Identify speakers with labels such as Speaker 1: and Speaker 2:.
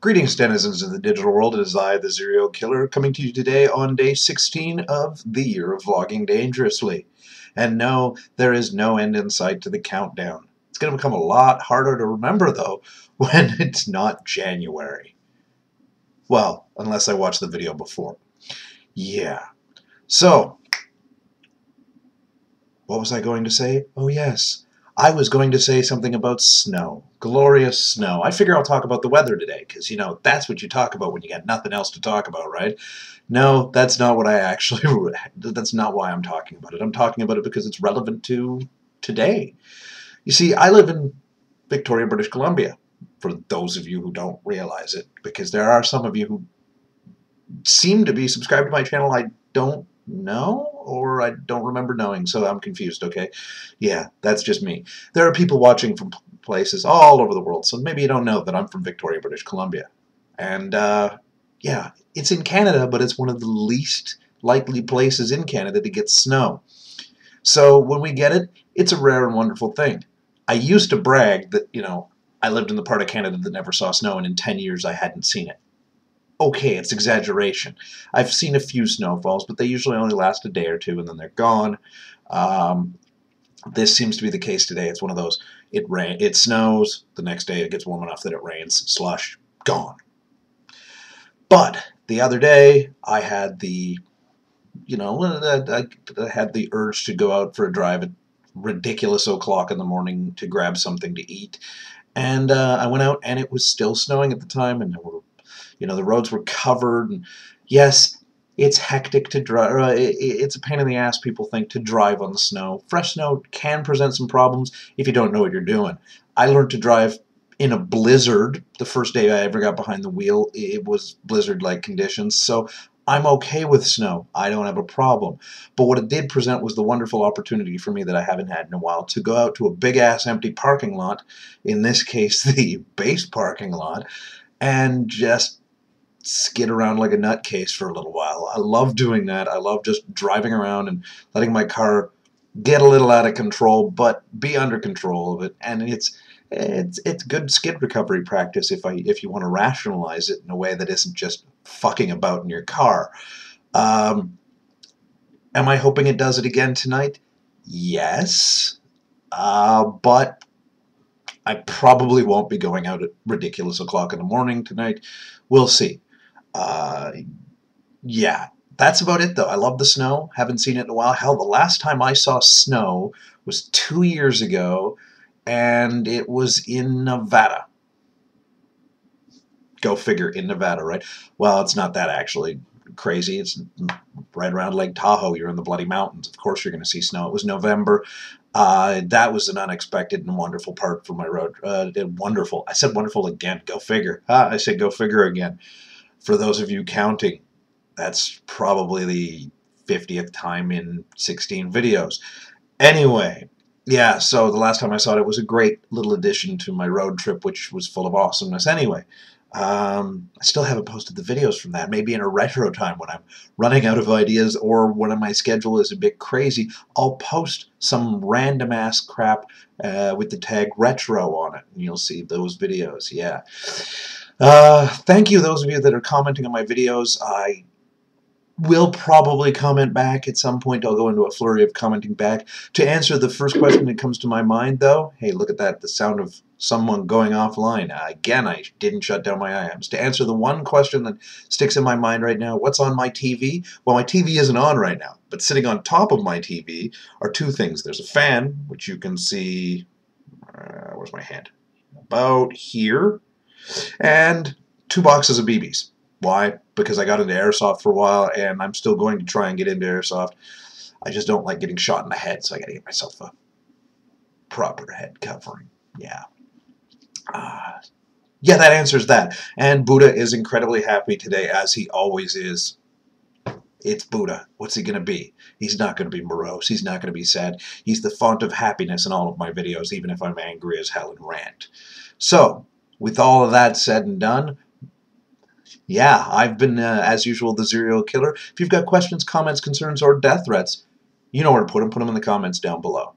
Speaker 1: Greetings, denizens of the digital world. It is I, the Serial Killer, coming to you today on day 16 of the year of vlogging dangerously. And no, there is no end in sight to the countdown. It's going to become a lot harder to remember, though, when it's not January. Well, unless I watch the video before. Yeah. So, what was I going to say? Oh, yes. I was going to say something about snow. Glorious snow. I figure I'll talk about the weather today, because, you know, that's what you talk about when you got nothing else to talk about, right? No, that's not what I actually... That's not why I'm talking about it. I'm talking about it because it's relevant to today. You see, I live in Victoria, British Columbia, for those of you who don't realize it, because there are some of you who seem to be subscribed to my channel I don't know, or I don't remember knowing, so I'm confused, okay? Yeah, that's just me. There are people watching from places all over the world, so maybe you don't know that I'm from Victoria, British Columbia. And, yeah, it's in Canada, but it's one of the least likely places in Canada to get snow. So when we get it, it's a rare and wonderful thing. I used to brag that, you know, I lived in the part of Canada that never saw snow, and in 10 years I hadn't seen it. Okay, it's exaggeration. I've seen a few snowfalls, but they usually only last a day or two and then they're gone. This seems to be the case today. It's one of those, it snows, the next day it gets warm enough that it rains, slush, gone. But the other day I had the, you know, I had the urge to go out for a drive at ridiculous o'clock in the morning to grab something to eat. And I went out and it was still snowing at the time, and there were, you know, the roads were covered, and yes, it's hectic to drive. It's a pain in the ass, people think, to drive on the snow. Fresh snow can present some problems if you don't know what you're doing. I learned to drive in a blizzard the first day I ever got behind the wheel. It was blizzard-like conditions, so I'm okay with snow. I don't have a problem. But what it did present was the wonderful opportunity for me that I haven't had in a while to go out to a big-ass empty parking lot, in this case the base parking lot, and just skid around like a nutcase for a little while. I love doing that. I love just driving around and letting my car get a little out of control, but be under control of it. And it's good skid recovery practice if you want to rationalize it in a way that isn't just fucking about in your car. Am I hoping it does it again tonight? Yes. But I probably won't be going out at ridiculous o'clock in the morning tonight. We'll see. Yeah, that's about it though. I love the snow. Haven't seen it in a while. Hell, the last time I saw snow was 2 years ago, and it was in Nevada. Go figure, in Nevada, right? Well, it's not that actually crazy. It's right around Lake Tahoe. You're in the bloody mountains. Of course you're going to see snow. It was November. That was an unexpected and wonderful part for my road. Wonderful. I said wonderful again. Go figure. I said go figure again. For those of you counting, that's probably the 50th time in 16 videos. Anyway, yeah, so the last time I saw it, it was a great little addition to my road trip, which was full of awesomeness anyway. I still haven't posted the videos from that. Maybe in a retro time when I'm running out of ideas or when my schedule is a bit crazy, I'll post some random ass crap with the tag retro on it, and you'll see those videos. Yeah. Thank you, those of you that are commenting on my videos. I will probably comment back at some point. I'll go into a flurry of commenting back. To answer the first question that comes to my mind, though, hey, look at that, the sound of someone going offline. Again, I didn't shut down my IAMs. To answer the one question that sticks in my mind right now, what's on my TV? Well, my TV isn't on right now, but sitting on top of my TV are two things. There's a fan, which you can see, where's my hand? About here. And 2 boxes of BBs. Why? Because I got into airsoft for a while, and I'm still going to try and get into airsoft. I just don't like getting shot in the head, so I gotta get myself a proper head covering. Yeah. Yeah, that answers that. And Buddha is incredibly happy today, as he always is. It's Buddha. What's he going to be? He's not going to be morose. He's not going to be sad. He's the font of happiness in all of my videos, even if I'm angry as hell and rant. So, with all of that said and done, yeah, I've been, as usual, the Serial Killer. If you've got questions, comments, concerns, or death threats, you know where to put them. Put them in the comments down below.